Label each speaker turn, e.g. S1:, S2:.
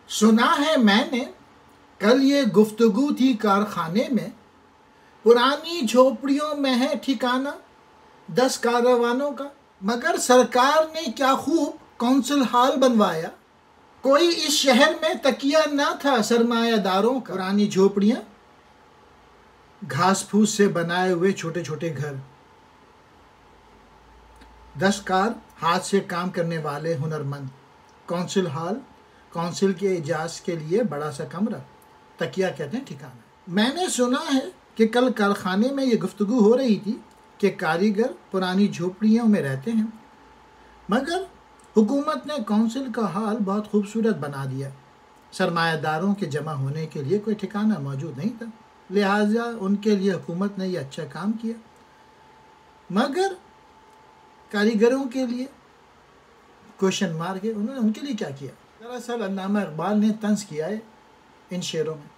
S1: سنا ہے میں نے کل یہ گفتگو تھی کارخانے میں، پرانی جھوپڑیوں میں ہے ٹھکانہ 10 کاروانوں کا، مگر سرکار نے کیا خوب کونسل ہال بنوایا، کوئی اس شہر میں تکیہ نہ تھا سرمایہ داروں کا۔ پرانی جھوپڑیاں، گھاس پھوس سے بنائے ہوئے چھوٹے چھوٹے گھر، 10 کار ہاتھ سے کام کرنے والے ہنرمند، کونسل ہال، کونسل کے اجلاس کے لیے بڑا سا کمرہ، تکیہ کہتے ہیں ٹھکانہ۔ میں نے سنا ہے کہ کل کارخانے میں یہ گفتگو ہو رہی تھی کہ کاریگر پرانی جھوپڑیوں میں رہتے ہیں، مگر حکومت نے کونسل کا ہال بہت خوبصورت بنا دیا، سرمایہ داروں کے جمع ہونے کے لیے کوئی ٹھکانہ موجود نہیں تھا، لہٰذا ان کے لیے حکومت نے یہ اچھا کام کیا، مگر کاریگروں کے لیے کوشچن مارک ہے، انہوں نے ان کے لیے کیا کیا؟ دراصل علامہ اقبال نے طنز کیا ہے ان شعروں میں۔